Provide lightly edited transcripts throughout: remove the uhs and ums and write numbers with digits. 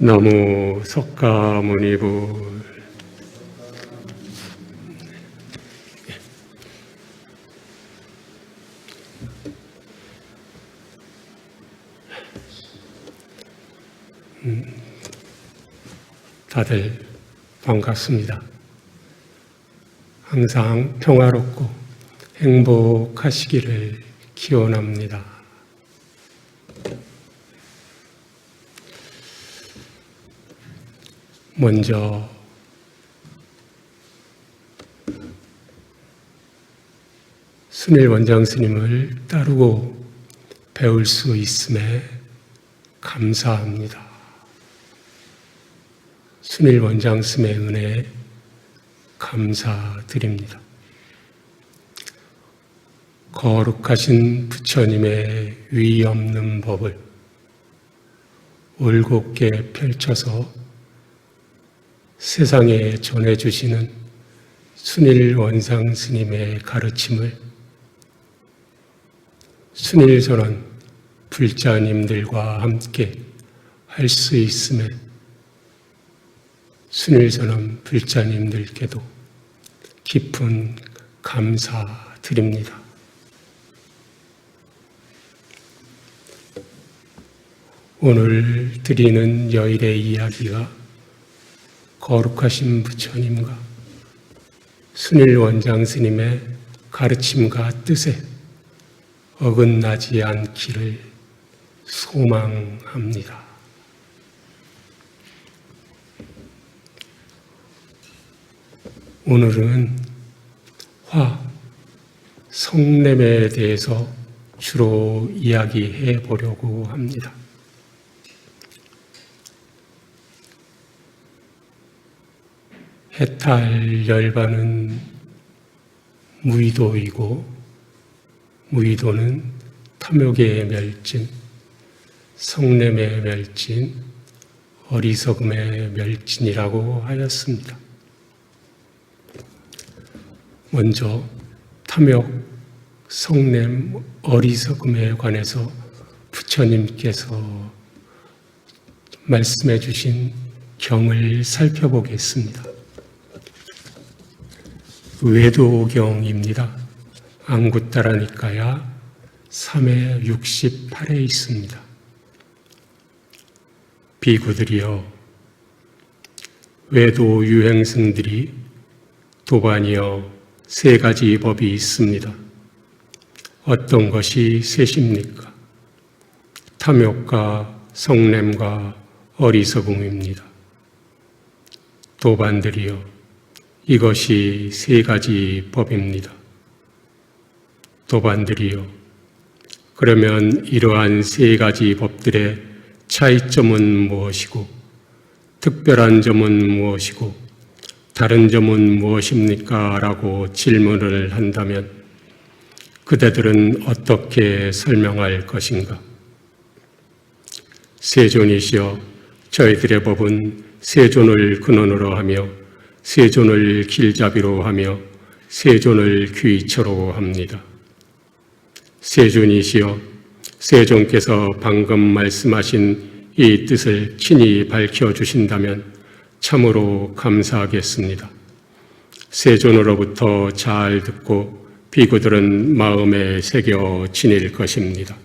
나무 석가모니불. 다들 반갑습니다. 항상 평화롭고 행복하시기를 기원합니다. 먼저 순일 원장 스님을 따르고 배울 수 있음에 감사합니다. 순일 원장 스님의 은혜에 감사드립니다. 거룩하신 부처님의 위 없는 법을 올곧게 펼쳐서 세상에 전해주시는 순일 원상 스님의 가르침을 순일전원 불자님들과 함께 할 수 있음에 순일전원 불자님들께도 깊은 감사드립니다. 오늘 드리는 여일의 이야기가 거룩하신 부처님과 순일 원장 스님의 가르침과 뜻에 어긋나지 않기를 소망합니다. 오늘은 성냄에 대해서 주로 이야기해 보려고 합니다. 해탈 열반은 무의도이고 무의도는 탐욕의 멸진, 성냄의 멸진, 어리석음의 멸진이라고 하였습니다. 먼저 탐욕, 성냄, 어리석음에 관해서 부처님께서 말씀해 주신 경을 살펴보겠습니다. 외도경입니다. 안구따라니까야 3회 68에 있습니다. 비구들이여, 외도 유행승들이 도반이여 3가지 법이 있습니다. 어떤 것이 셋입니까? 탐욕과 성냄과 어리석음입니다. 도반들이여, 이것이 3가지 법입니다. 도반들이여, 그러면 이러한 3가지 법들의 차이점은 무엇이고 특별한 점은 무엇이고 다른 점은 무엇입니까? 라고 질문을 한다면 그대들은 어떻게 설명할 것인가? 세존이시여, 저희들의 법은 세존을 근원으로 하며 세존을 길잡이로 하며 세존을 귀처로 합니다. 세존이시여, 세존께서 방금 말씀하신 이 뜻을 친히 밝혀주신다면 참으로 감사하겠습니다. 세존으로부터 잘 듣고 비구들은 마음에 새겨 지닐 것입니다.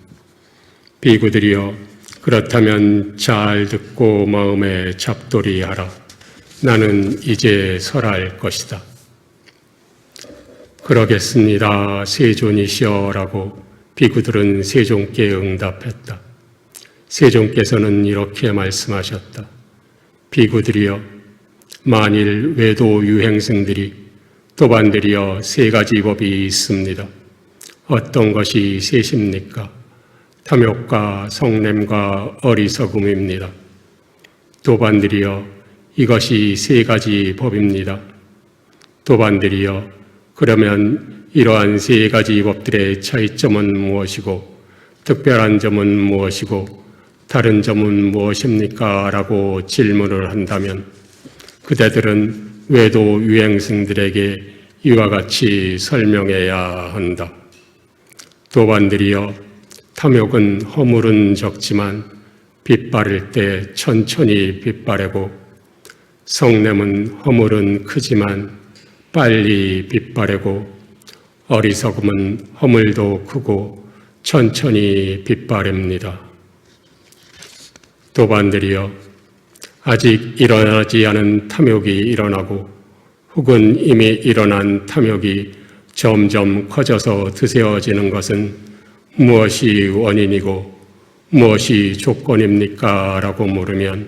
비구들이여, 그렇다면 잘 듣고 마음에 잡돌이하라. 나는 이제 설할 것이다. 그러겠습니다. 세존이시여라고 비구들은 세존께 응답했다. 세존께서는 이렇게 말씀하셨다. 비구들이여, 만일 외도 유행승들이 도반들이여 3가지 법이 있습니다. 어떤 것이 셋입니까? 탐욕과 성냄과 어리석음입니다. 도반들이여, 이것이 3가지 법입니다. 도반들이여, 그러면 이러한 3가지 법들의 차이점은 무엇이고 특별한 점은 무엇이고 다른 점은 무엇입니까? 라고 질문을 한다면 그대들은 외도 유행승들에게 이와 같이 설명해야 한다. 도반들이여, 탐욕은 허물은 적지만 빛바를 때 천천히 빛바래고 성냄은 허물은 크지만 빨리 빛바래고 어리석음은 허물도 크고 천천히 빛바랍니다. 도반들이여 아직 일어나지 않은 탐욕이 일어나고 혹은 이미 일어난 탐욕이 점점 커져서 드세워지는 것은 무엇이 원인이고 무엇이 조건입니까? 라고 물으면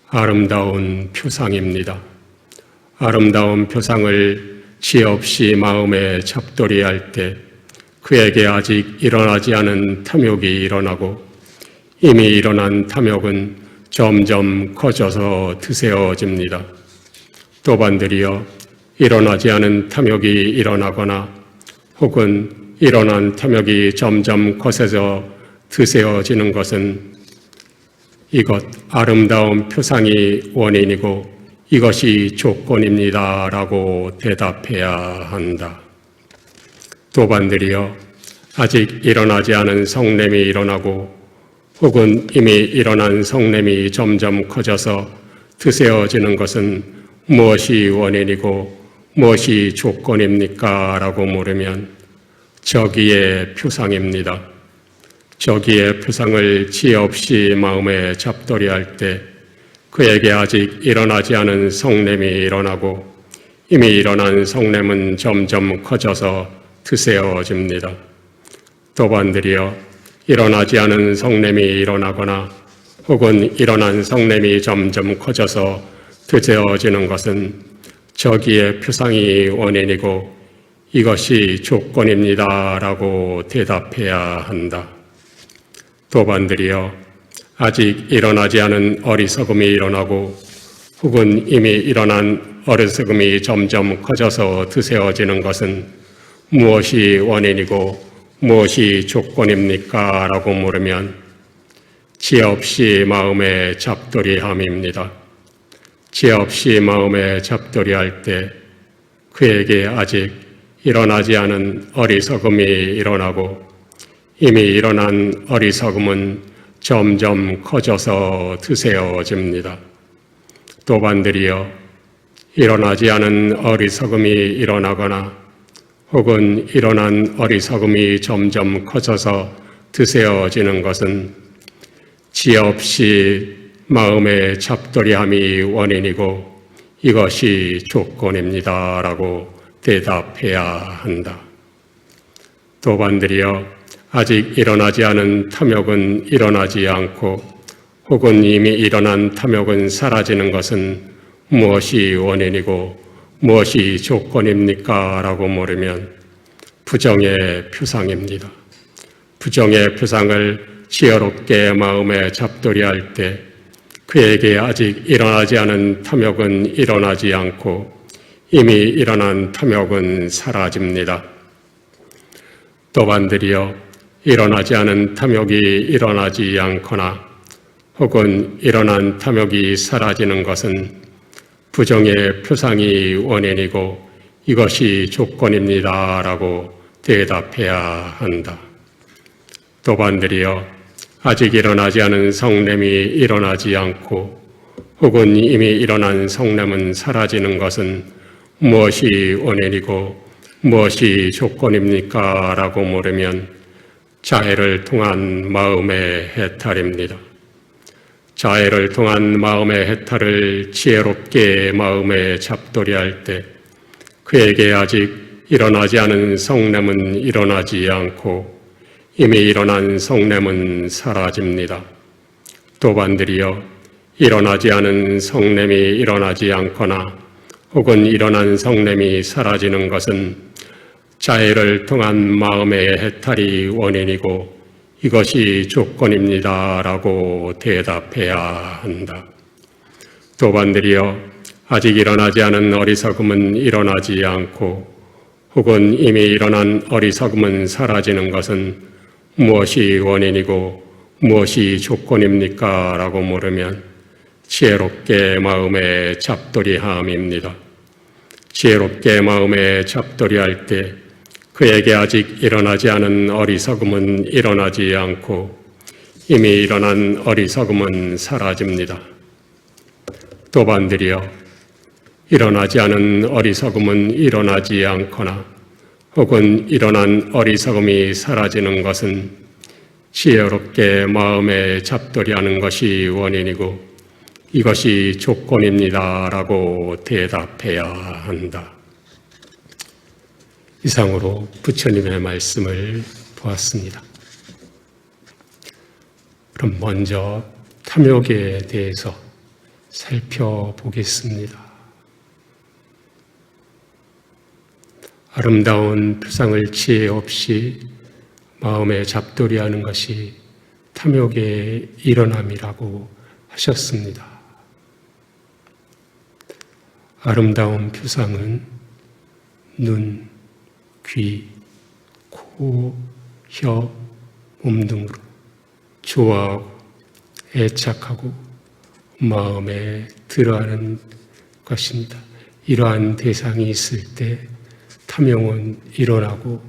아름다운 표상입니다. 아름다운 표상을 지혜 없이 마음에 잡돌이할 때 그에게 아직 일어나지 않은 탐욕이 일어나고 이미 일어난 탐욕은 점점 커져서 드세워집니다. 도반들이여 일어나지 않은 탐욕이 일어나거나 혹은 일어난 탐욕이 점점 거세져 드세워지는 것은 이것 아름다운 표상이 원인이고 이것이 조건입니다. 라고 대답해야 한다. 도반들이여 아직 일어나지 않은 성냄이 일어나고 혹은 이미 일어난 성냄이 점점 커져서 드세워지는 것은 무엇이 원인이고 무엇이 조건입니까? 라고 물으면 저기의 표상입니다. 저기의 표상을 지혜 없이 마음에 잡돌이할 때 그에게 아직 일어나지 않은 성냄이 일어나고 이미 일어난 성냄은 점점 커져서 드세워집니다. 도반들이여 일어나지 않은 성냄이 일어나거나 혹은 일어난 성냄이 점점 커져서 드세워지는 것은 저기의 표상이 원인이고 이것이 조건입니다. 라고 대답해야 한다. 도반들이여 아직 일어나지 않은 어리석음이 일어나고 혹은 이미 일어난 어리석음이 점점 커져서 드세워지는 것은 무엇이 원인이고 무엇이 조건입니까? 라고 물으면 지혜 없이 마음에 잡돌이함입니다. 지혜 없이 마음에 잡돌이할 때 그에게 아직 일어나지 않은 어리석음이 일어나고 이미 일어난 어리석음은 점점 커져서 드세워집니다. 도반들이여 일어나지 않은 어리석음이 일어나거나 혹은 일어난 어리석음이 점점 커져서 드세워지는 것은 지혜 없이 마음의 잡돌이함이 원인이고 이것이 조건입니다. 라고 대답해야 한다. 도반들이여 아직 일어나지 않은 탐욕은 일어나지 않고 혹은 이미 일어난 탐욕은 사라지는 것은 무엇이 원인이고 무엇이 조건입니까? 라고 물으면 부정의 표상입니다. 부정의 표상을 지혜롭게 마음에 잡돌이할 때 그에게 아직 일어나지 않은 탐욕은 일어나지 않고 이미 일어난 탐욕은 사라집니다. 도반들이여 일어나지 않은 탐욕이 일어나지 않거나 혹은 일어난 탐욕이 사라지는 것은 부정의 표상이 원인이고 이것이 조건입니다. 라고 대답해야 한다. 도반들이여 아직 일어나지 않은 성냄이 일어나지 않고 혹은 이미 일어난 성냄은 사라지는 것은 무엇이 원인이고 무엇이 조건입니까? 라고 물으면 자해를 통한 마음의 해탈입니다. 자해를 통한 마음의 해탈을 지혜롭게 마음에 잡돌이할 때 그에게 아직 일어나지 않은 성냄은 일어나지 않고 이미 일어난 성냄은 사라집니다. 도반들이여 일어나지 않은 성냄이 일어나지 않거나 혹은 일어난 성냄이 사라지는 것은 자해를 통한 마음의 해탈이 원인이고 이것이 조건입니다. 라고 대답해야 한다. 도반들이여 아직 일어나지 않은 어리석음은 일어나지 않고 혹은 이미 일어난 어리석음은 사라지는 것은 무엇이 원인이고 무엇이 조건입니까? 라고 물으면 지혜롭게 마음에 잡돌이함입니다. 지혜롭게 마음에 잡돌이할 때 그에게 아직 일어나지 않은 어리석음은 일어나지 않고 이미 일어난 어리석음은 사라집니다. 또 반대로 일어나지 않은 어리석음은 일어나지 않거나 혹은 일어난 어리석음이 사라지는 것은 지혜롭게 마음에 잡돌이하는 것이 원인이고 이것이 조건입니다라고 대답해야 한다. 이상으로 부처님의 말씀을 보았습니다. 그럼 먼저 탐욕에 대해서 살펴보겠습니다. 아름다운 표상을 지혜 없이 마음에 잡돌이하는 것이 탐욕의 일어남이라고 하셨습니다. 아름다운 표상은 눈, 귀, 코, 혀, 몸 등으로 좋아하고 애착하고 마음에 들어하는 것입니다. 이러한 대상이 있을 때 탐욕은 일어나고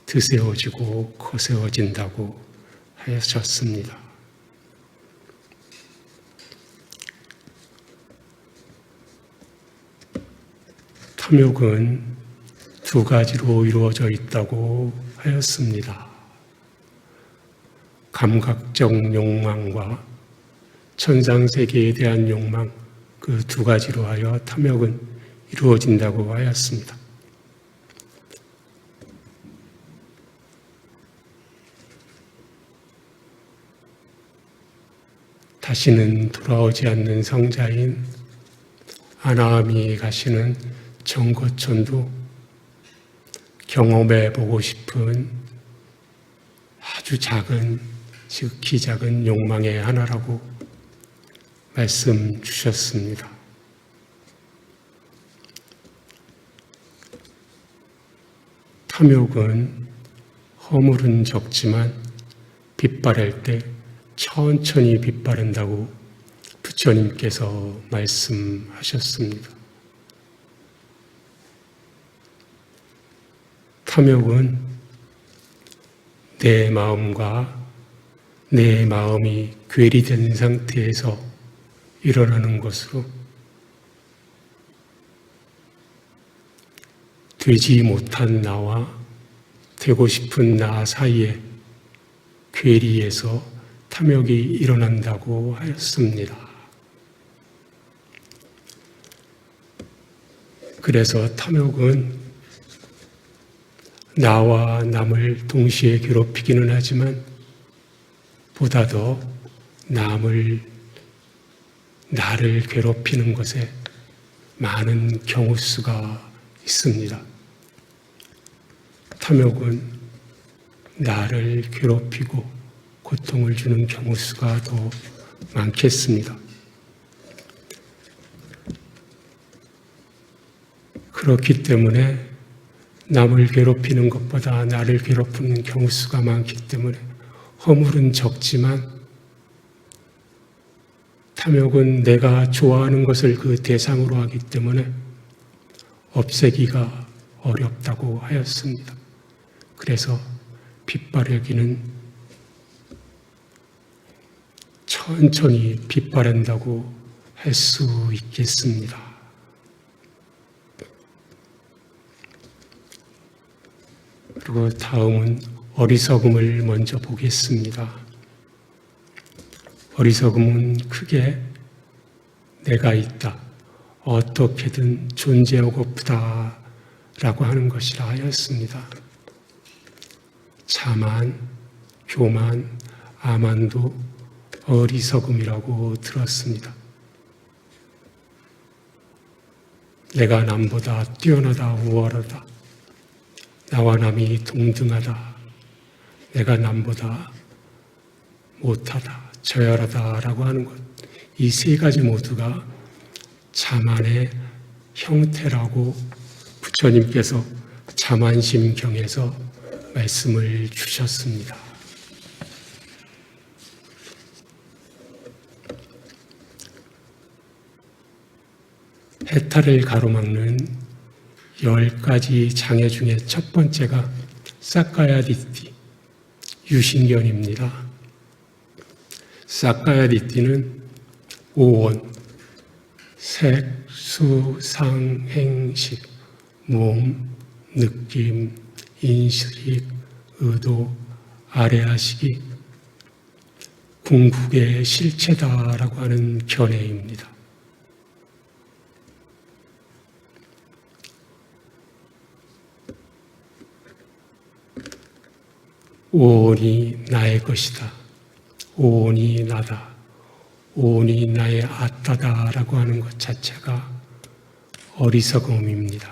드세워지고 거세워진다고 하셨습니다. 탐욕은 두 가지로 이루어져 있다고 하였습니다. 감각적 욕망과 천상세계에 대한 욕망, 그 두 가지로 하여 탐욕은 이루어진다고 하였습니다. 다시는 돌아오지 않는 성자인 아나하미 가시는 정거천도 경험해보고 싶은 아주 작은, 지극히 작은 욕망의 하나라고 말씀 주셨습니다. 탐욕은 허물은 적지만 빛바랄 때 천천히 빛바른다고 부처님께서 말씀하셨습니다. 탐욕은 내 마음과 내 마음이 괴리된 상태에서 일어나는 것으로 되지 못한 나와 되고 싶은 나 사이에 괴리에서 탐욕이 일어난다고 하였습니다. 그래서 탐욕은 나와 남을 동시에 괴롭히기는 하지만 보다 더 나를 괴롭히는 것에 많은 경우수가 있습니다. 탐욕은 나를 괴롭히고 고통을 주는 경우수가 더 많겠습니다. 그렇기 때문에 남을 괴롭히는 것보다 나를 괴롭히는 경우수가 많기 때문에 허물은 적지만 탐욕은 내가 좋아하는 것을 그 대상으로 하기 때문에 없애기가 어렵다고 하였습니다. 그래서 빛바르기는 천천히 빛바른다고 할 수 있겠습니다. 그리고 다음은 어리석음을 먼저 보겠습니다. 어리석음은 크게 내가 있다, 어떻게든 존재하고프다 라고 하는 것이라 하였습니다. 자만, 교만, 아만도 어리석음이라고 들었습니다. 내가 남보다 뛰어나다, 우월하다, 나와 남이 동등하다, 내가 남보다 못하다, 저열하다 라고 하는 것, 이 세 가지 모두가 자만의 형태라고 부처님께서 자만심경에서 말씀을 주셨습니다. 해탈을 가로막는 10가지 장애 중에 첫 번째가 사카야디티, 유신견입니다. 사카야디티는 오온, 색, 수, 상, 행식, 몸, 느낌, 인식, 의도, 아래하시기, 궁극의 실체다라고 하는 견해입니다. 오온이 나의 것이다. 오온이 나다. 오온이 나의 아따다라고 하는 것 자체가 어리석음입니다.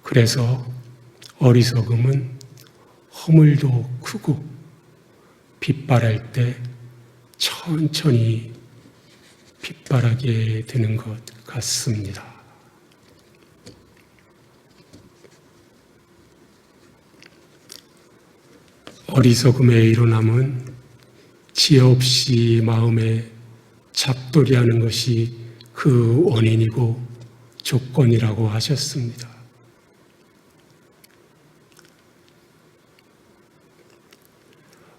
그래서 어리석음은 허물도 크고 빗발할 때 천천히 빗발하게 되는 것 같습니다. 어리석음의 일어남은 지혜 없이 마음에 잡돌이하는 것이 그 원인이고 조건이라고 하셨습니다.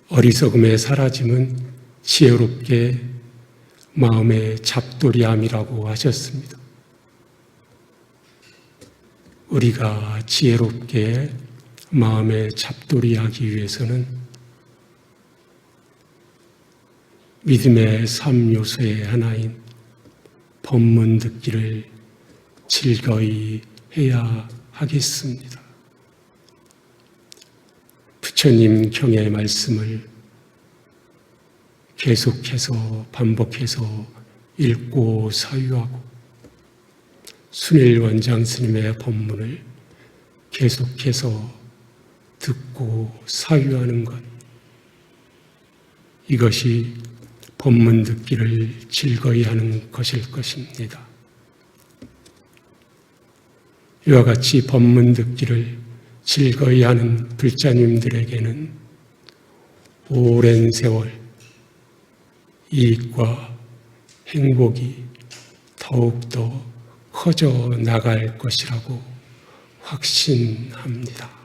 어리석음의 사라짐은 지혜롭게 마음의 잡돌이함이라고 하셨습니다. 우리가 지혜롭게 마음에 잡돌이하기 위해서는 믿음의 3요소의 하나인 법문 듣기를 즐거이 해야 하겠습니다. 부처님 경의 말씀을 계속해서 반복해서 읽고 사유하고 순일 원장 스님의 법문을 계속해서 듣고 사유하는 것, 이것이 법문 듣기를 즐거이 하는 것일 것입니다. 이와 같이 법문 듣기를 즐거이 하는 불자님들에게는 오랜 세월 이익과 행복이 더욱더 커져 나갈 것이라고 확신합니다.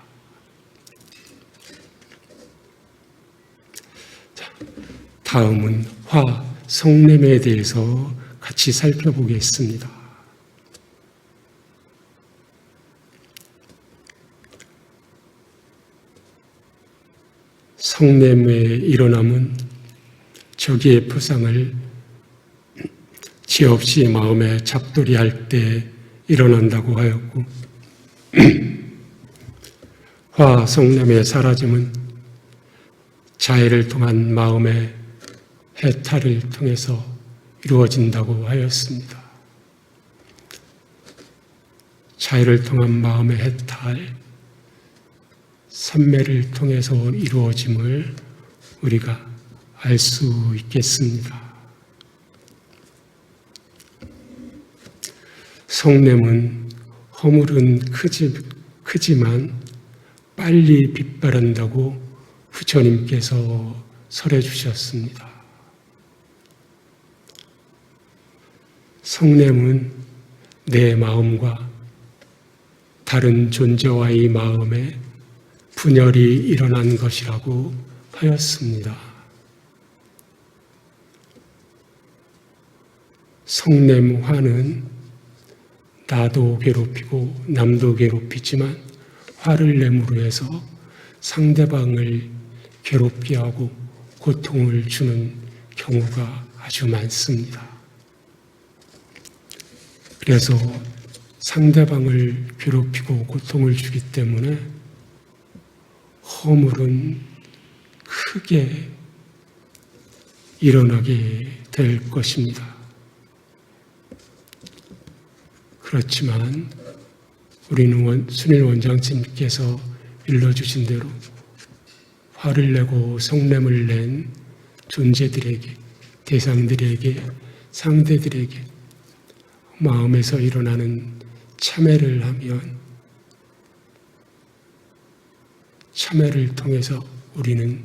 다음은 화, 성냄에 대해서 같이 살펴보겠습니다. 성냄의 일어남은 저기의 표상을 지혜 없이 마음에 잡돌이할 때 일어난다고 하였고, 화, 성냄의 사라짐은 자해를 통한 마음의 해탈을 통해서 이루어진다고 하였습니다. 자해를 통한 마음의 해탈, 삼매를 통해서 이루어짐을 우리가 알 수 있겠습니다. 성냄은 허물은 크지만 빨리 빗바른다고 부처님께서 설해 주셨습니다. 성냄은 내 마음과 다른 존재와의 마음에 분열이 일어난 것이라고 하였습니다. 성냄화는 나도 괴롭히고 남도 괴롭히지만 화를 내므로 해서 상대방을 괴롭게 하고 고통을 주는 경우가 아주 많습니다. 그래서 상대방을 괴롭히고 고통을 주기 때문에 허물은 크게 일어나게 될 것입니다. 그렇지만 우리는 순일 원장님께서 일러주신 대로 화를 내고 성냄을 낸 존재들에게, 대상들에게, 상대들에게 마음에서 일어나는 참회를 하면 참회를 통해서 우리는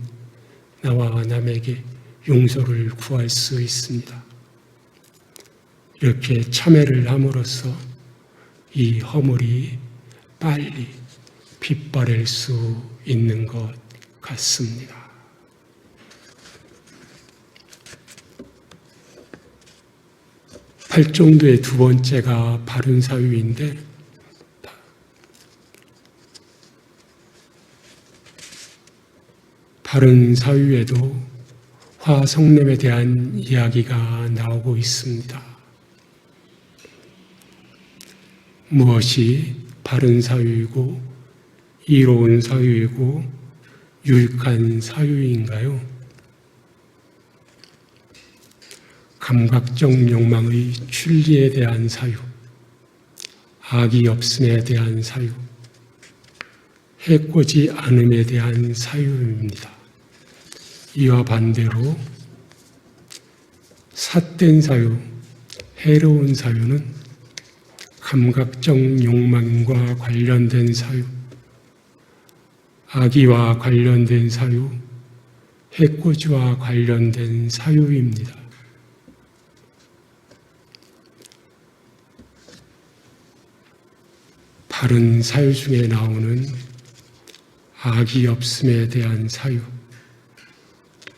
나와 남에게 용서를 구할 수 있습니다. 이렇게 참회를 함으로써 이 허물이 빨리 빗바랄 수 있는 것 같습니다. 팔정도의 두 번째가 바른 사유인데, 바른 사유에도 화성냄에 대한 이야기가 나오고 있습니다. 무엇이 바른 사유이고 이로운 사유이고 유익한 사유인가요? 감각적 욕망의 출리에 대한 사유, 악이 없음에 대한 사유, 해코지 않음에 대한 사유입니다. 이와 반대로 삿된 사유, 해로운 사유는 감각적 욕망과 관련된 사유, 악의와 관련된 사유, 해코지와 관련된 사유입니다. 바른 사유 중에 나오는 악이 없음에 대한 사유,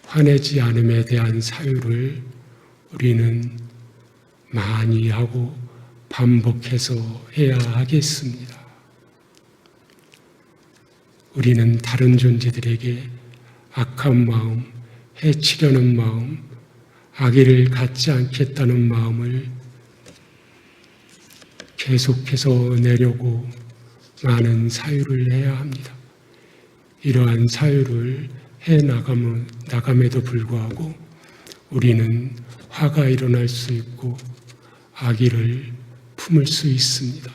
화내지 않음에 대한 사유를 우리는 많이 하고 반복해서 해야 하겠습니다. 우리는 다른 존재들에게 악한 마음, 해치려는 마음, 악의를 갖지 않겠다는 마음을 계속해서 내려고 많은 사유를 해야 합니다. 이러한 사유를 해 나감에도 불구하고 우리는 화가 일어날 수 있고 악의를 품을 수 있습니다.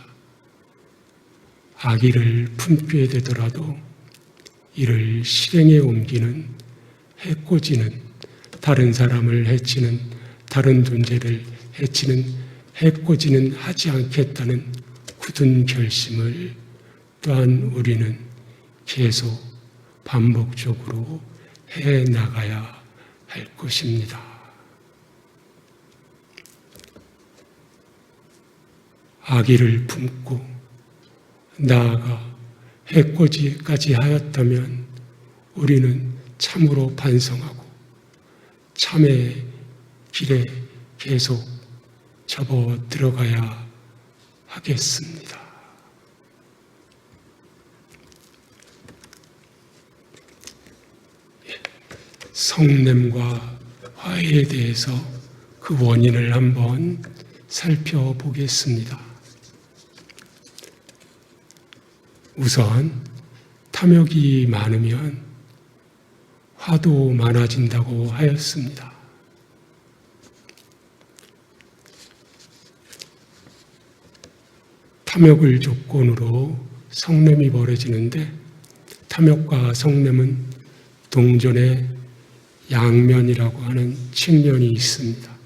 악의를 품게 되더라도 이를 실행에 옮기는 해코지는, 다른 사람을 해치는, 다른 존재를 해치는 해코지는 하지 않겠다는 굳은 결심을 또한 우리는 계속 반복적으로 해 나가야 할 것입니다. 악의를 품고 나아가 해코지까지 하였다면 우리는 참으로 반성하고 참의 길에 계속 접어 들어가야 하겠습니다. 성냄과 화해에 대해서 그 원인을 한번 살펴보겠습니다. 우선 탐욕이 많으면 화도 많아진다고 하였습니다. 탐욕을 조건으로 성냄이 벌어지는데, 탐욕과 성냄은 동전의 양면이라고 하는 측면이 있습니다.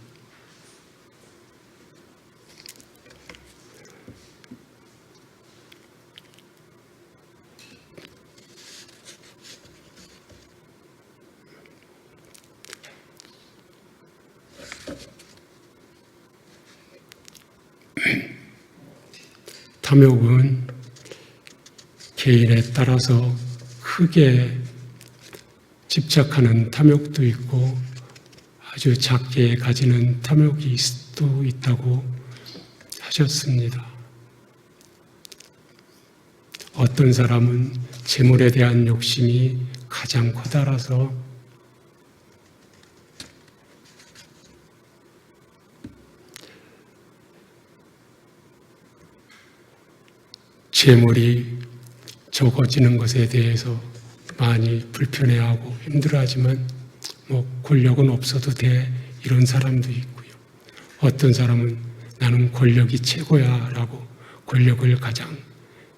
탐욕은 개인에 따라서 크게 집착하는 탐욕도 있고 아주 작게 가지는 탐욕이 또 있다고 하셨습니다. 어떤 사람은 재물에 대한 욕심이 가장 커다라서 재물이 적어지는 것에 대해서 많이 불편해하고 힘들어하지만 권력은 없어도 돼, 이런 사람도 있고요. 어떤 사람은 나는 권력이 최고야 라고 권력을 가장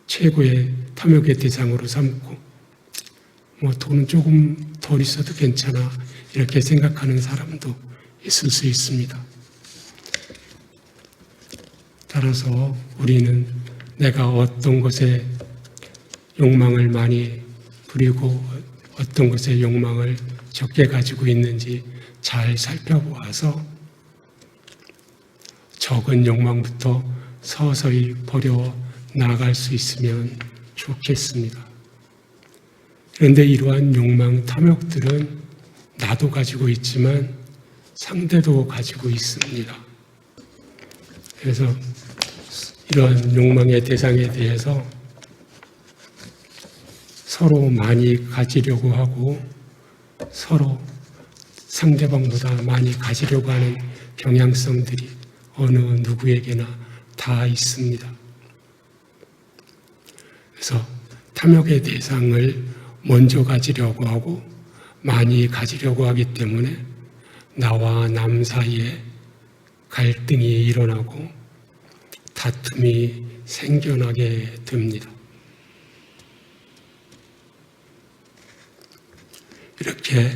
최고의 탐욕의 대상으로 삼고 돈은 조금 덜 있어도 괜찮아 이렇게 생각하는 사람도 있을 수 있습니다. 따라서 우리는 내가 어떤 것에 욕망을 많이 부리고 어떤 것에 욕망을 적게 가지고 있는지 잘 살펴보아서 적은 욕망부터 서서히 버려 나아갈 수 있으면 좋겠습니다. 그런데 이러한 욕망, 탐욕들은 나도 가지고 있지만 상대도 가지고 있습니다. 그래서 이러한 욕망의 대상에 대해서 서로 많이 가지려고 하고 서로 상대방보다 많이 가지려고 하는 경향성들이 어느 누구에게나 다 있습니다. 그래서 탐욕의 대상을 먼저 가지려고 하고 많이 가지려고 하기 때문에 나와 남 사이에 갈등이 일어나고 다툼이 생겨나게 됩니다. 이렇게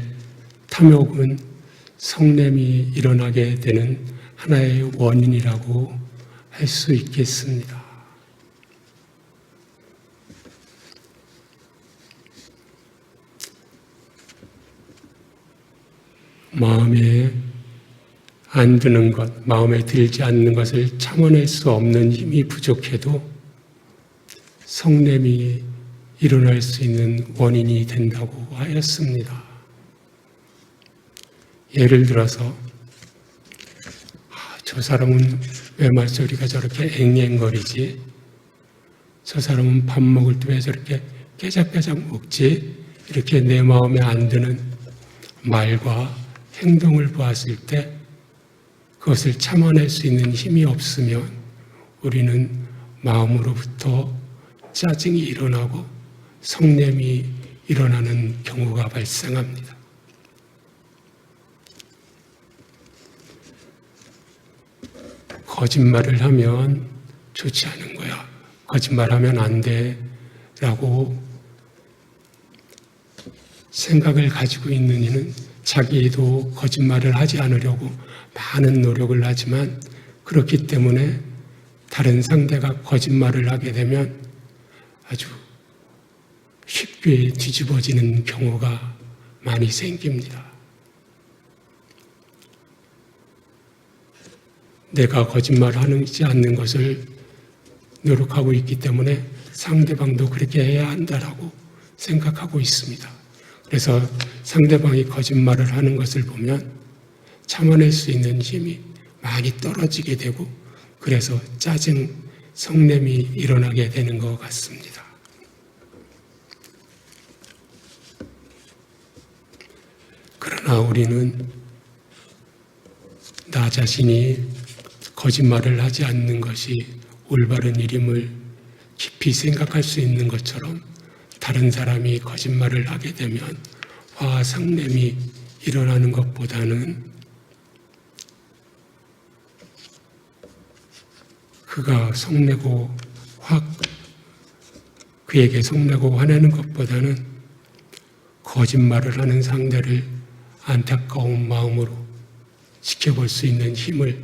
탐욕은 성냄이 일어나게 되는 하나의 원인이라고 할 수 있겠습니다. 마음에 안 드는 것, 마음에 들지 않는 것을 참아낼 수 없는 힘이 부족해도 성냄이 일어날 수 있는 원인이 된다고 하였습니다. 예를 들어서 저 사람은 왜 말소리가 저렇게 앵앵거리지? 저 사람은 밥 먹을 때 왜 저렇게 깨작깨작 먹지? 이렇게 내 마음에 안 드는 말과 행동을 보았을 때 그것을 참아낼 수 있는 힘이 없으면 우리는 마음으로부터 짜증이 일어나고 성냄이 일어나는 경우가 발생합니다. 거짓말을 하면 좋지 않은 거야. 거짓말하면 안 돼. 라고 생각을 가지고 있는 이는 자기도 거짓말을 하지 않으려고 많은 노력을 하지만 그렇기 때문에 다른 상대가 거짓말을 하게 되면 아주 쉽게 뒤집어지는 경우가 많이 생깁니다. 내가 거짓말하지 않는 것을 노력하고 있기 때문에 상대방도 그렇게 해야 한다라고 생각하고 있습니다. 그래서 상대방이 거짓말을 하는 것을 보면 참아낼 수 있는 힘이 많이 떨어지게 되고 그래서 짜증, 성냄이 일어나게 되는 것 같습니다. 그러나 우리는 나 자신이 거짓말을 하지 않는 것이 올바른 일임을 깊이 생각할 수 있는 것처럼 다른 사람이 거짓말을 하게 되면 화와 상냄이 일어나는 것보다는 그가 성내고 그에게 성내고 화내는 것보다는 거짓말을 하는 상대를 안타까운 마음으로 지켜볼 수 있는 힘을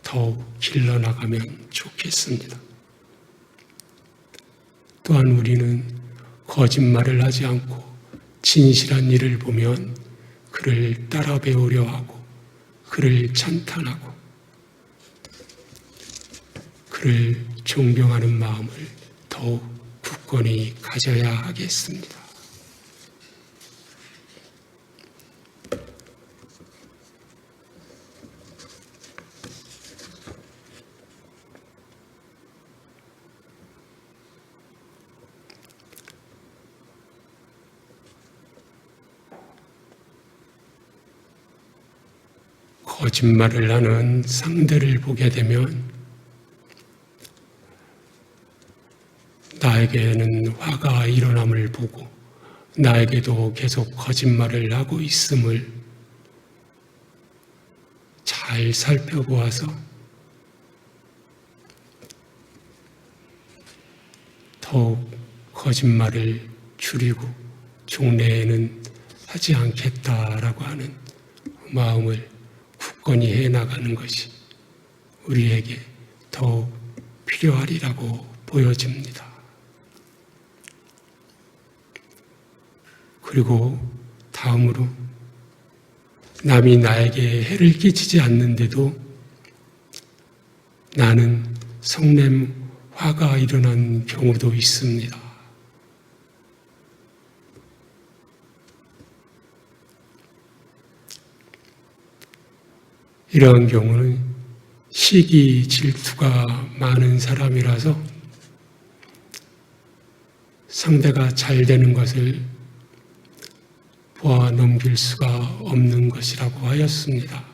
더욱 길러나가면 좋겠습니다. 또한 우리는 거짓말을 하지 않고 진실한 일을 보면 그를 따라 배우려 하고 그를 찬탄하고 그를 존경하는 마음을 더욱 굳건히 가져야 하겠습니다. 거짓말을 하는 상대를 보게 되면 나에게는 화가 일어남을 보고 나에게도 계속 거짓말을 하고 있음을 잘 살펴보아서 더욱 거짓말을 줄이고 종래에는 하지 않겠다라고 하는 마음을 굳건히 해나가는 것이 우리에게 더욱 필요하리라고 보여집니다. 그리고 다음으로 남이 나에게 해를 끼치지 않는데도 나는 성냄, 화가 일어난 경우도 있습니다. 이러한 경우는 시기 질투가 많은 사람이라서 상대가 잘 되는 것을 보아 넘길 수가 없는 것이라고 하였습니다.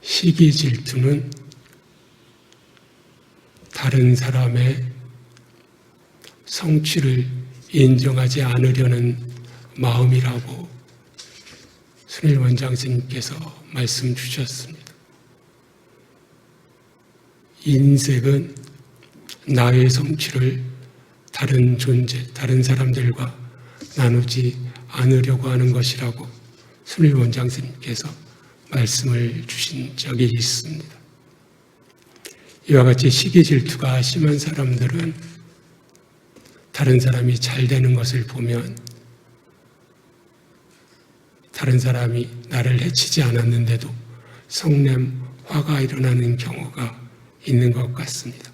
시기 질투는 다른 사람의 성취를 인정하지 않으려는 마음이라고 순일 원장님께서 말씀 주셨습니다. 인색은 나의 성취를 다른 존재, 다른 사람들과 나누지 않으려고 하는 것이라고 순일 원장님께서 말씀을 주신 적이 있습니다. 이와 같이 시기 질투가 심한 사람들은 다른 사람이 잘 되는 것을 보면 다른 사람이 나를 해치지 않았는데도 성냄, 화가 일어나는 경우가 있는 것 같습니다.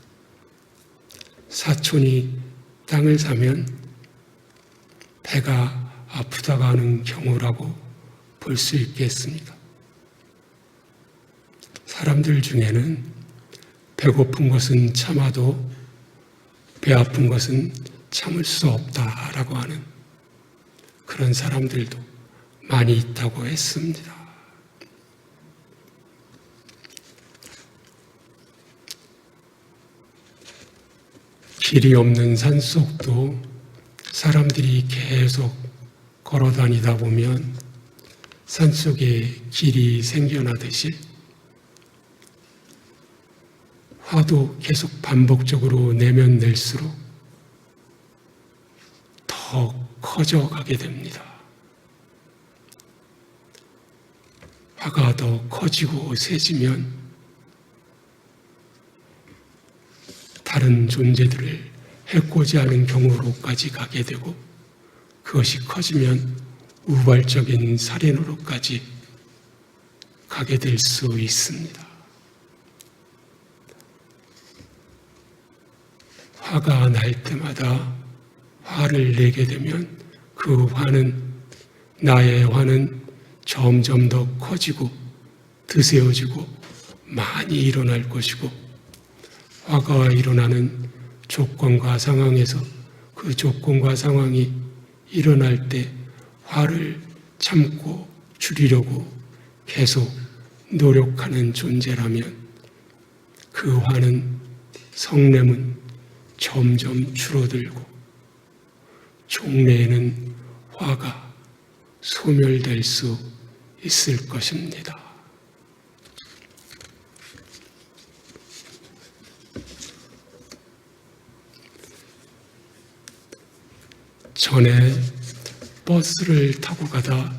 사촌이 땅을 사면 배가 아프다가 하는 경우라고 볼 수 있겠습니다. 사람들 중에는 배고픈 것은 참아도 배 아픈 것은 참을 수 없다라고 하는 그런 사람들도 많이 있다고 했습니다. 길이 없는 산속도 사람들이 계속 걸어 다니다 보면 산속에 길이 생겨나듯이 화도 계속 반복적으로 내면 낼수록 더 커져가게 됩니다. 화가 더 커지고 세지면 다른 존재들을 해코지 하는 경우로까지 가게 되고 그것이 커지면 우발적인 살인으로까지 가게 될 수 있습니다. 화가 날 때마다 화를 내게 되면 그 화는 나의 화는 점점 더 커지고 드세워지고 많이 일어날 것이고 화가 일어나는 조건과 상황에서 그 조건과 상황이 일어날 때 화를 참고 줄이려고 계속 노력하는 존재라면 그 화는 성냄은 점점 줄어들고 종래에는 화가 소멸될 수 있을 것입니다. 전에 버스를 타고 가다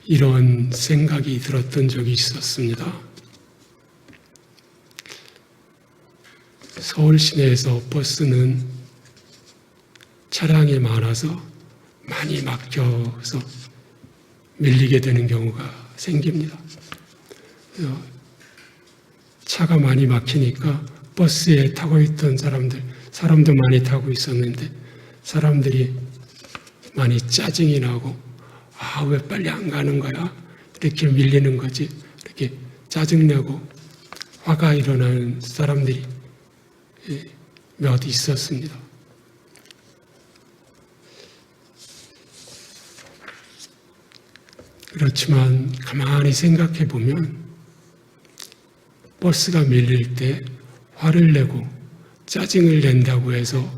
이런 생각이 들었던 적이 있었습니다. 서울 시내에서 버스는 차량이 많아서 많이 막혀서 밀리게 되는 경우가 생깁니다. 차가 많이 막히니까 버스에 타고 있던 사람도 많이 타고 있었는데 사람들이 많이 짜증이 나고 왜 빨리 안 가는 거야? 이렇게 밀리는 거지. 이렇게 짜증내고 화가 일어나는 사람들이 몇 있었습니다. 그렇지만 가만히 생각해 보면 버스가 밀릴 때 화를 내고 짜증을 낸다고 해서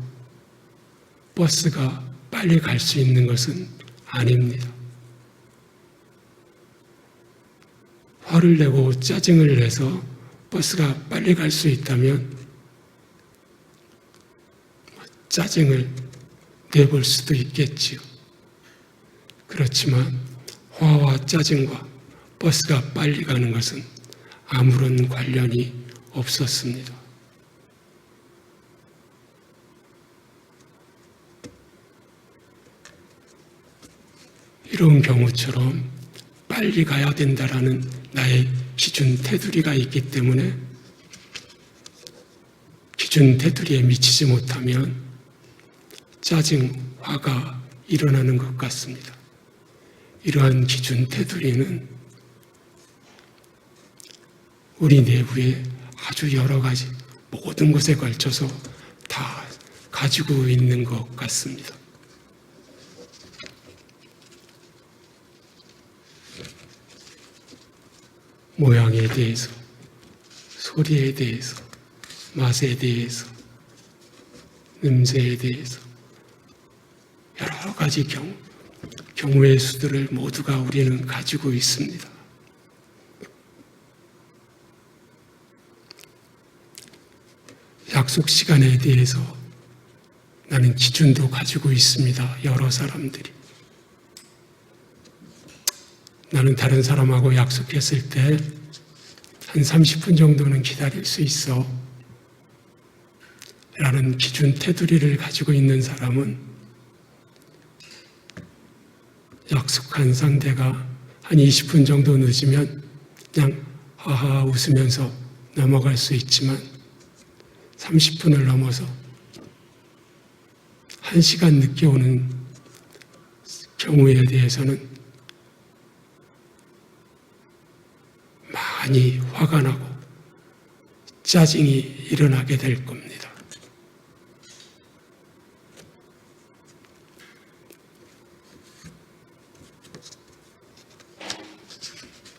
버스가 빨리 갈 수 있는 것은 아닙니다. 화를 내고 짜증을 내서 버스가 빨리 갈 수 있다면 짜증을 내볼 수도 있겠지요. 그렇지만 화와 짜증과 버스가 빨리 가는 것은 아무런 관련이 없었습니다. 이런 경우처럼 빨리 가야 된다라는 나의 기준 테두리가 있기 때문에 기준 테두리에 미치지 못하면 짜증, 화가 일어나는 것 같습니다. 이러한 기준 테두리는 우리 내부에 아주 여러 가지 모든 것에 걸쳐서 다 가지고 있는 것 같습니다. 모양에 대해서, 소리에 대해서, 맛에 대해서, 냄새에 대해서 여러 가지 경우의 수들을 모두가 우리는 가지고 있습니다. 약속 시간에 대해서 나는 기준도 가지고 있습니다. 여러 사람들이. 나는 다른 사람하고 약속했을 때 한 30분 정도는 기다릴 수 있어 라는 기준 테두리를 가지고 있는 사람은 약속한 상대가 한 20분 정도 늦으면 그냥 하하 웃으면서 넘어갈 수 있지만 30분을 넘어서 1시간 늦게 오는 경우에 대해서는 많이 화가 나고 짜증이 일어나게 될 겁니다.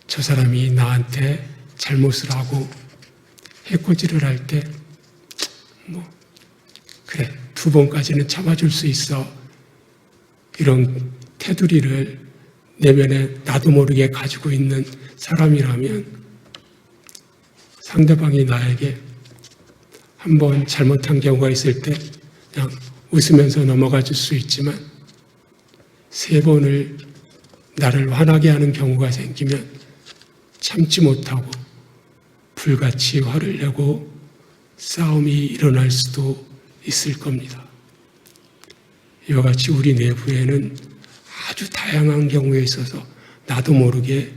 저 사람이 나한테 잘못을 하고 해코지를 할 때 그래 2번까지는 참아줄 수 있어 이런 테두리를 내면에 나도 모르게 가지고 있는 사람이라면 상대방이 나에게 한번 잘못한 경우가 있을 때 그냥 웃으면서 넘어가 줄 수 있지만 3번을 나를 화나게 하는 경우가 생기면 참지 못하고 불같이 화를 내고 싸움이 일어날 수도 있을 겁니다. 이와 같이 우리 내부에는 아주 다양한 경우에 있어서 나도 모르게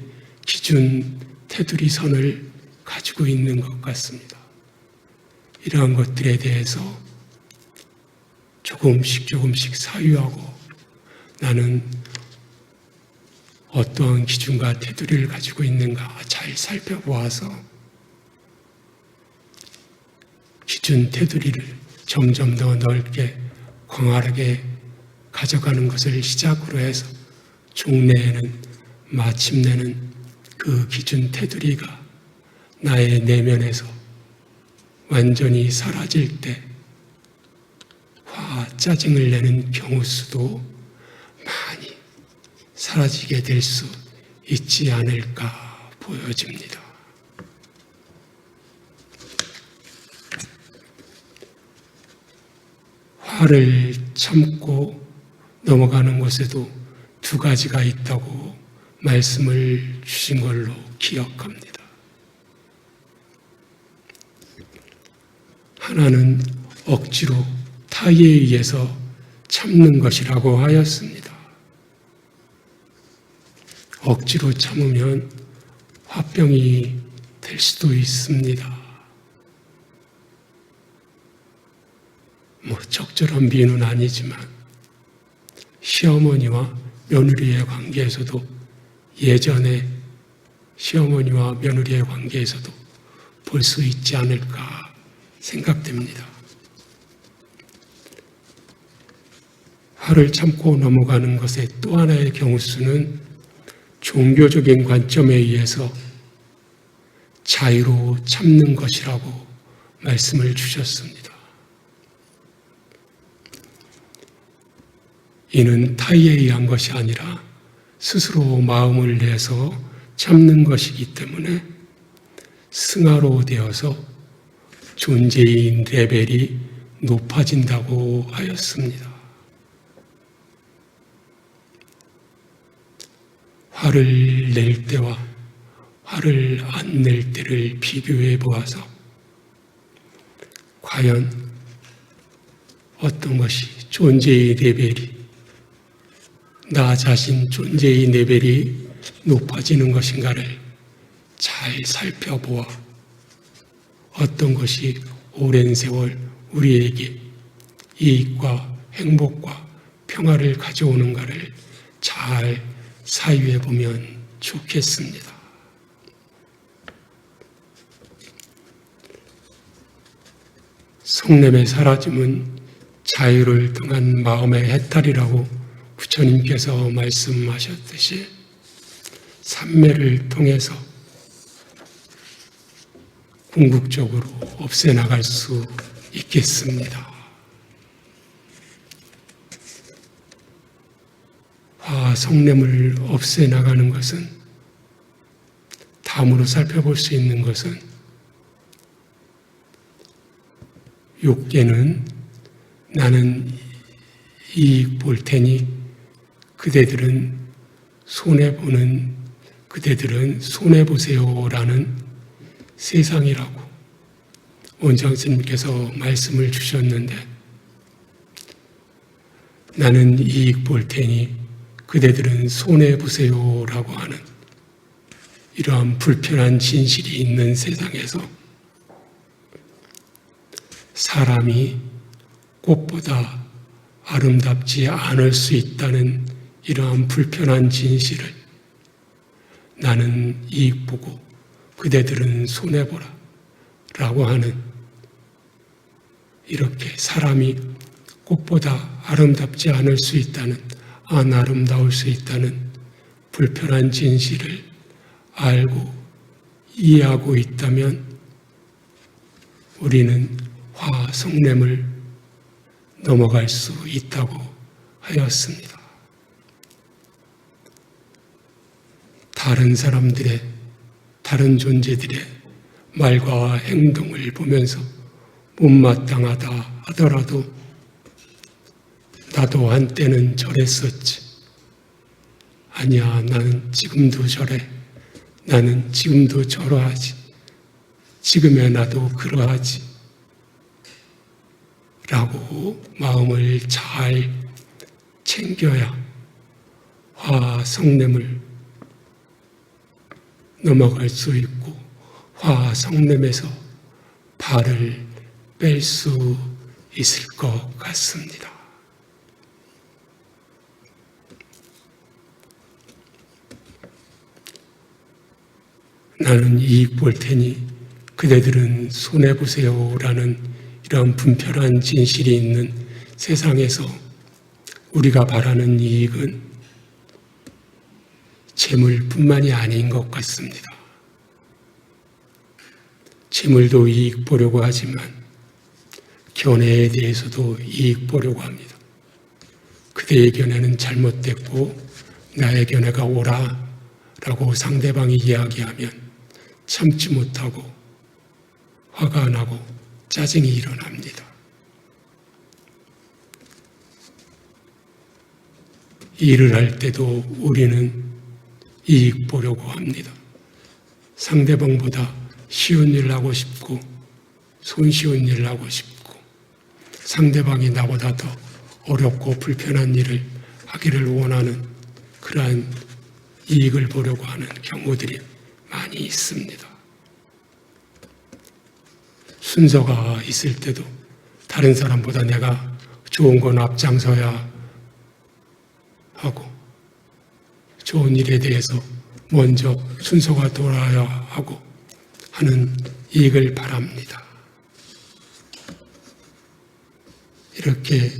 기준 테두리 선을 가지고 있는 것 같습니다. 이러한 것들에 대해서 조금씩 사유하고 나는 어떠한 기준과 테두리를 가지고 있는가 잘 살펴보아서 기준 테두리를 점점 더 넓게 광활하게 가져가는 것을 시작으로 해서 종래에는 마침내는 그 기준 테두리가 나의 내면에서 완전히 사라질 때 화, 짜증을 내는 경우 수도 많이 사라지게 될 수 있지 않을까 보여집니다. 화를 참고 넘어가는 것에도 2가지가 있다고 말씀을 주신 걸로 기억합니다. 하나는 억지로 타의에 의해서 참는 것이라고 하였습니다. 억지로 참으면 화병이 될 수도 있습니다. 적절한 비유는 아니지만 시어머니와 며느리의 관계에서도 예전에 시어머니와 며느리의 관계에서도 볼 수 있지 않을까 생각됩니다. 화를 참고 넘어가는 것의 또 하나의 경우수는 종교적인 관점에 의해서 자유로 참는 것이라고 말씀을 주셨습니다. 이는 타의에 의한 것이 아니라 스스로 마음을 내서 참는 것이기 때문에 승하로 되어서 존재의 레벨이 높아진다고 하였습니다. 화를 낼 때와 화를 안 낼 때를 비교해 보아서 과연 어떤 것이 존재의 레벨이 나 자신 존재의 레벨이 높아지는 것인가를 잘 살펴보아 어떤 것이 오랜 세월 우리에게 이익과 행복과 평화를 가져오는가를 잘 사유해 보면 좋겠습니다. 성냄의 사라짐은 자유를 통한 마음의 해탈이라고 부처님께서 말씀하셨듯이 삼매를 통해서 궁극적으로 없애나갈 수 있겠습니다. 성냄을 없애나가는 것은, 다음으로 살펴볼 수 있는 것은, 욕계는 나는 이익 볼 테니 그대들은 손해보세요라는 세상이라고 원장 스님께서 말씀을 주셨는데, 나는 이익 볼 테니 그대들은 손해보세요라고 하는 이러한 불편한 진실이 있는 세상에서 사람이 꽃보다 아름답지 않을 수 있다는 이러한 불편한 진실을 나는 이익 보고 그대들은 손해보라 라고 하는, 이렇게 사람이 꽃보다 아름답지 않을 수 있다는, 안 아름다울 수 있다는 불편한 진실을 알고 이해하고 있다면 우리는 화성냄을 넘어갈 수 있다고 하였습니다. 다른 사람들의, 다른 존재들의 말과 행동을 보면서 못마땅하다 하더라도 나도 한때는 저랬었지. 아니야, 나는 지금도 저래. 나는 지금도 저러하지. 지금의 나도 그러하지. 라고 마음을 잘 챙겨야 화성냄을 넘어갈 수 있고 화성냄에서 발을 뺄 수 있을 것 같습니다. 나는 이익 볼 테니 그대들은 손해보세요라는 이런 분별한 진실이 있는 세상에서 우리가 바라는 이익은 재물뿐만이 아닌 것 같습니다. 재물도 이익 보려고 하지만 견해에 대해서도 이익 보려고 합니다. 그대의 견해는 잘못됐고 나의 견해가 옳아 라고 상대방이 이야기하면 참지 못하고 화가 나고 짜증이 일어납니다. 일을 할 때도 우리는 이익 보려고 합니다. 상대방보다 쉬운 일 하고 싶고 손쉬운 일 하고 싶고 상대방이 나보다 더 어렵고 불편한 일을 하기를 원하는 그러한 이익을 보려고 하는 경우들이 많이 있습니다. 순서가 있을 때도 다른 사람보다 내가 좋은 건 앞장서야 하고 좋은 일에 대해서 먼저 순서가 돌아야 하고 하는 이익을 바랍니다. 이렇게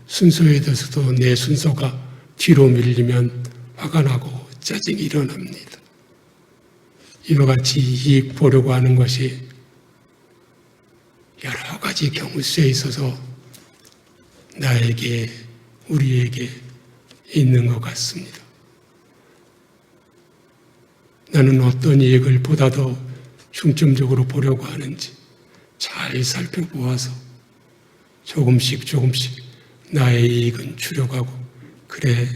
순서에 대해서도 내 순서가 뒤로 밀리면 화가 나고 짜증이 일어납니다. 이와 같이 이익 보려고 하는 것이 여러 가지 경우수에 있어서 나에게, 우리에게 있는 것 같습니다. 나는 어떤 이익을 보다 더 중점적으로 보려고 하는지 잘 살펴보아서 조금씩 나의 이익은 줄여가고 그래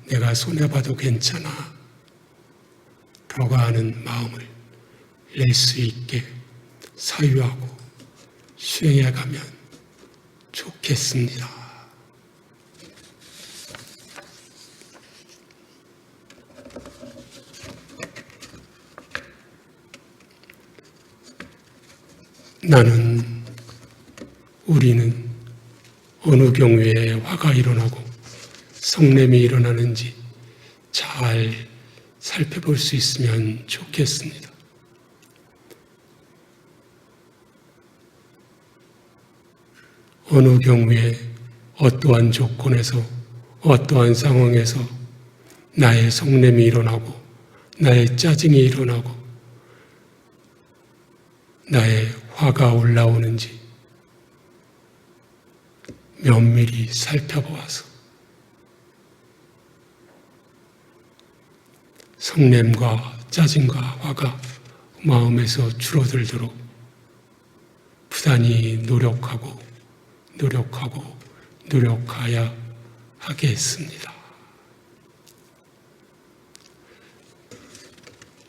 내가 손해봐도 괜찮아 라고 하는 마음을 낼 수 있게 사유하고 수행해가면 좋겠습니다. 나는, 우리는 어느 경우에 화가 일어나고 성냄이 일어나는지 잘 살펴볼 수 있으면 좋겠습니다. 어느 경우에 어떠한 조건에서 어떠한 상황에서 나의 성냄이 일어나고 나의 짜증이 일어나고 나의 화가 올라오는지 면밀히 살펴보아서 성냄과 짜증과 화가 마음에서 줄어들도록 부단히 노력하여야 하겠습니다.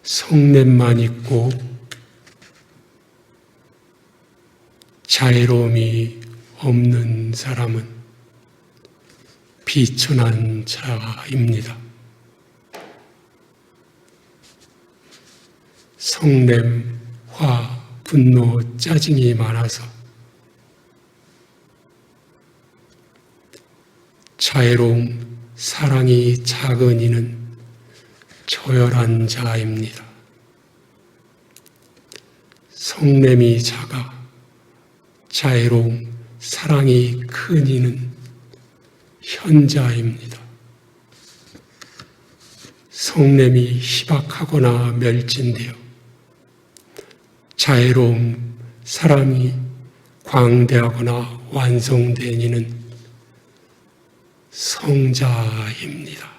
성냄만 있고 자애로움이 없는 사람은 비천한 자입니다. 성냄, 화, 분노, 짜증이 많아서 자애로움, 사랑이 작은 이는 저열한 자입니다. 성냄이 작아 자애로움, 사랑이 큰 이는 현자입니다. 성냄이 희박하거나 멸진되어 자애로움, 사랑이 광대하거나 완성된 이는 성자입니다.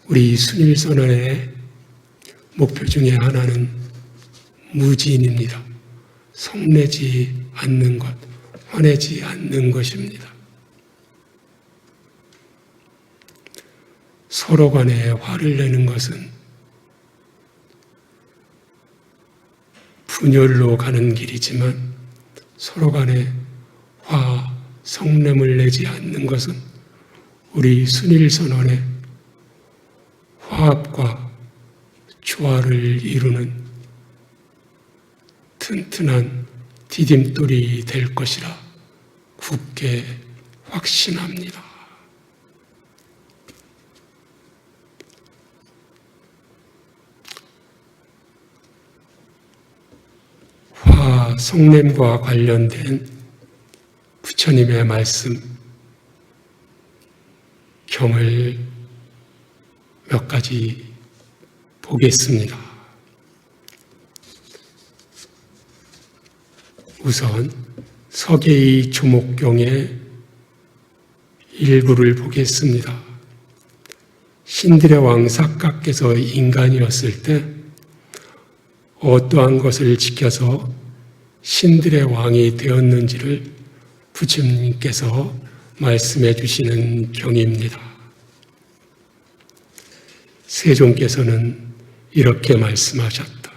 우리 순일선언의 목표 중에 하나는 무진입니다. 성내지 않는 것, 화내지 않는 것입니다. 서로 간에 화를 내는 것은 분열로 가는 길이지만 서로 간에 화, 성냄을 내지 않는 것은 우리 순일선언의 화합과 조화를 이루는 튼튼한 디딤돌이 될 것이라 굳게 확신합니다. 화, 성냄과 관련된 부처님의 말씀 경을 몇 가지 보겠습니다. 우선 서계의 조목경의 일부를 보겠습니다. 신들의 왕 사가께서 인간이었을 때 어떠한 것을 지켜서 신들의 왕이 되었는지를 부처님께서 말씀해 주시는 경입니다. 세종께서는 이렇게 말씀하셨다.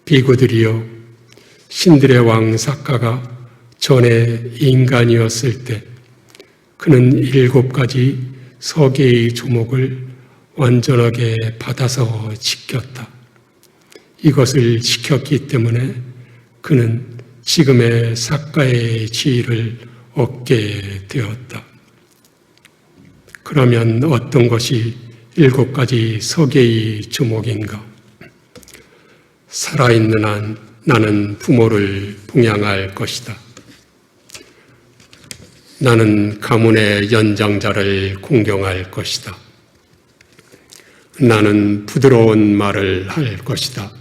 비구들이여, 신들의 왕 사가가 전에 인간이었을 때 그는 7가지 서계의 조목을 완전하게 받아서 지켰다. 이것을 지켰기 때문에 그는 지금의 사가의 지위를 얻게 되었다. 그러면 어떤 것이 7가지 서계의 조목인가? 살아있는 한 나는 부모를 봉양할 것이다. 나는 가문의 연장자를 공경할 것이다. 나는 부드러운 말을 할 것이다.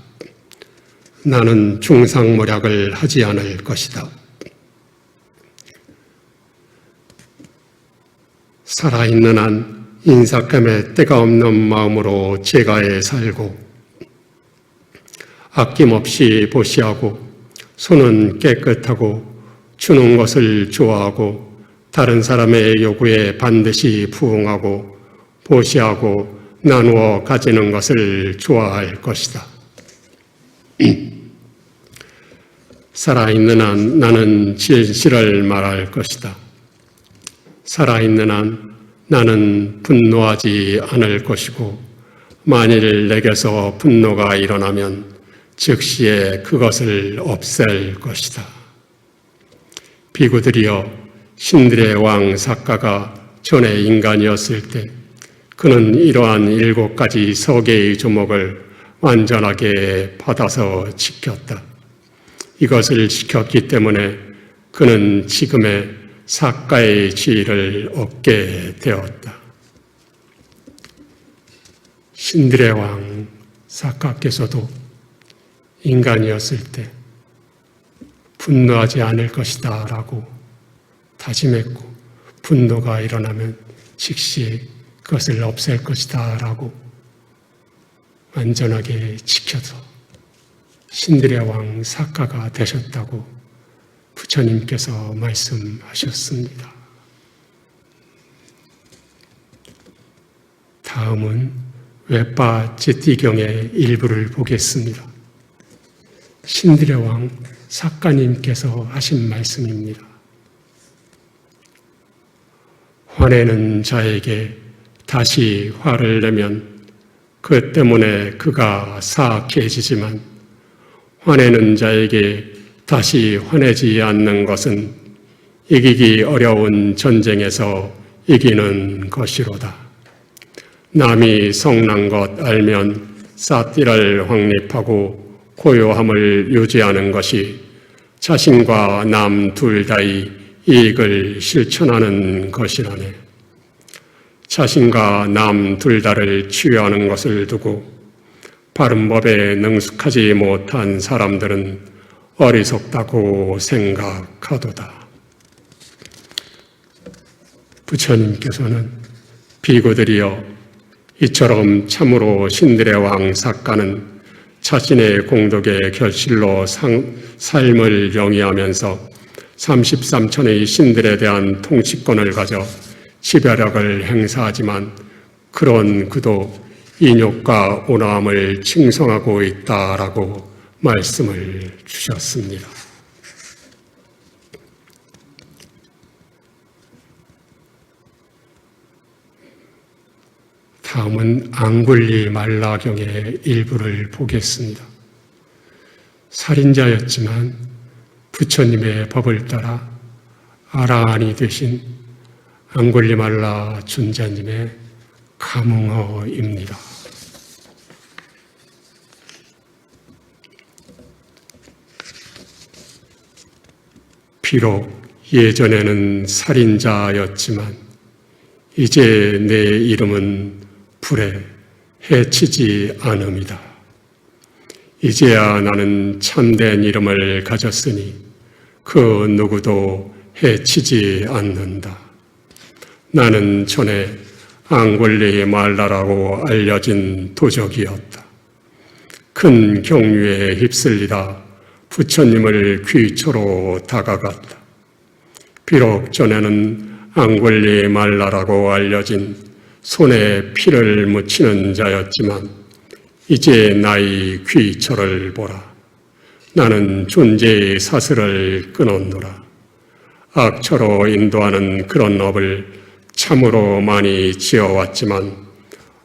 나는 중상모략을 하지 않을 것이다. 살아있는 한 인삭감에 때가 없는 마음으로 제가에 살고 아낌없이 보시하고 손은 깨끗하고 주는 것을 좋아하고 다른 사람의 요구에 반드시 부응하고 보시하고 나누어 가지는 것을 좋아할 것이다. 살아있는 한 나는 진실을 말할 것이다. 살아있는 한 나는 분노하지 않을 것이고 만일 내게서 분노가 일어나면 즉시에 그것을 없앨 것이다. 비구들이여, 신들의 왕 사가가 전에 인간이었을 때 그는 이러한 7가지 서계의 조목을 완전하게 받아서 지켰다. 이것을 지켰기 때문에 그는 지금의 삭가의 지위를 얻게 되었다. 신들의 왕 삭가께서도 인간이었을 때 분노하지 않을 것이다 라고 다짐했고, 분노가 일어나면 즉시 그것을 없앨 것이다 라고 완전하게 지켜서 신들의 왕 삭가가 되셨다고 부처님께서 말씀하셨습니다. 다음은 웨빠 제띠경의 일부를 보겠습니다. 신들의 왕 삭가님께서 하신 말씀입니다. 화내는 자에게 다시 화를 내면 그 때문에 그가 사악해지지만, 화내는 자에게 다시 화내지 않는 것은 이기기 어려운 전쟁에서 이기는 것이로다. 남이 성난 것 알면 삿띠를 확립하고 고요함을 유지하는 것이 자신과 남 둘 다의 이익을 실천하는 것이라네. 자신과 남 둘 다를 치유하는 것을 두고 바른 법에 능숙하지 못한 사람들은 어리석다고 생각하도다. 부처님께서는 비구들이여, 이처럼 참으로 신들의 왕 삭가는 자신의 공덕의 결실로 삶을 영위하면서 33천의 신들에 대한 통치권을 가져 지배력을 행사하지만, 그런 그도 인욕과 온화함을 칭송하고 있다라고 말씀을 주셨습니다. 다음은 앙굴리 말라경의 일부를 보겠습니다. 살인자였지만 부처님의 법을 따라 아라한이 되신 앙굴리 말라尊자님의 가뭉허입니다. 비록 예전에는 살인자였지만 이제 내 이름은 불에 해치지 않음이다. 이제야 나는 참된 이름을 가졌으니 그 누구도 해치지 않는다. 나는 전에 앙굴리 말라라고 알려진 도적이었다. 큰 경유에 휩쓸리다 부처님을 귀초로 다가갔다. 비록 전에는 앙굴리 말라라고 알려진 손에 피를 묻히는 자였지만 이제 나의 귀초를 보라. 나는 존재의 사슬을 끊었노라. 악처로 인도하는 그런 업을 참으로 많이 지어왔지만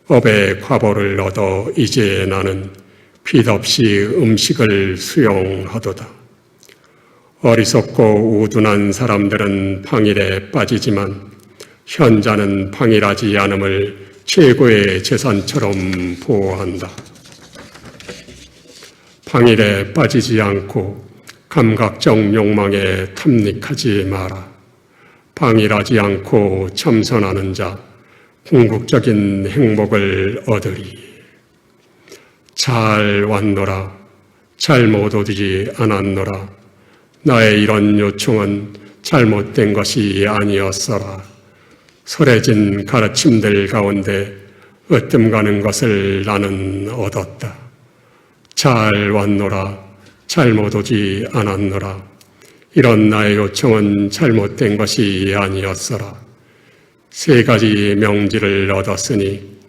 업의 과보를 얻어 이제 나는 빚없이 음식을 수용하도다. 어리석고 우둔한 사람들은 방일에 빠지지만 현자는 방일하지 않음을 최고의 재산처럼 보호한다. 방일에 빠지지 않고 감각적 욕망에 탐닉하지 마라. 방일하지 않고 참선하는 자 궁극적인 행복을 얻으리. 잘 왔노라. 잘못 오지 않았노라. 나의 이런 요청은 잘못된 것이 아니었어라. 설해진 가르침들 가운데 으뜸 가는 것을 나는 얻었다. 잘 왔노라. 잘못 오지 않았노라. 이런 나의 요청은 잘못된 것이 아니었어라. 세 가지 명지를 얻었으니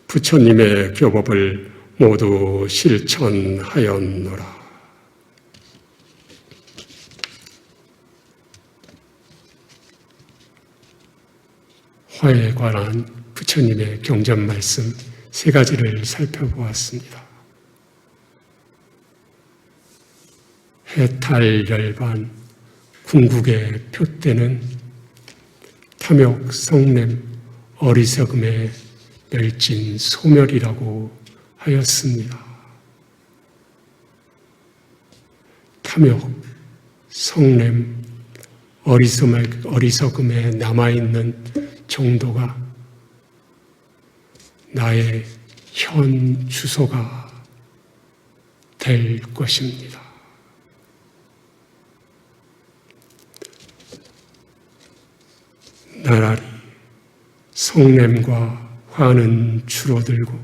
부처님의 교법을 모두 실천하였노라. 화에 관한 부처님의 경전 말씀 세 가지를 살펴보았습니다. 해탈 열반, 궁극의 표대는 탐욕, 성냄, 어리석음의 멸진, 소멸이라고 하였습니다. 탐욕, 성냄, 어리석음에 남아있는 정도가 나의 현 주소가 될 것입니다. 나날이 성냄과 화는 줄어들고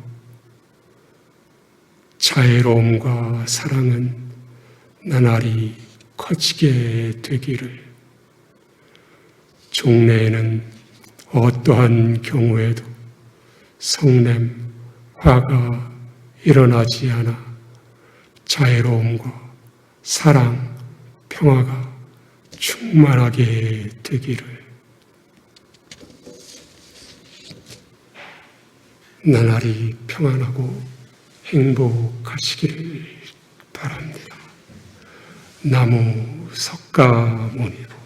자애로움과 사랑은 나날이 커지게 되기를, 종래에는 어떠한 경우에도 성냄, 화가 일어나지 않아 자애로움과 사랑, 평화가 충만하게 되기를 나날이 평안하고 행복하시기를 바랍니다. 나무 석가모니로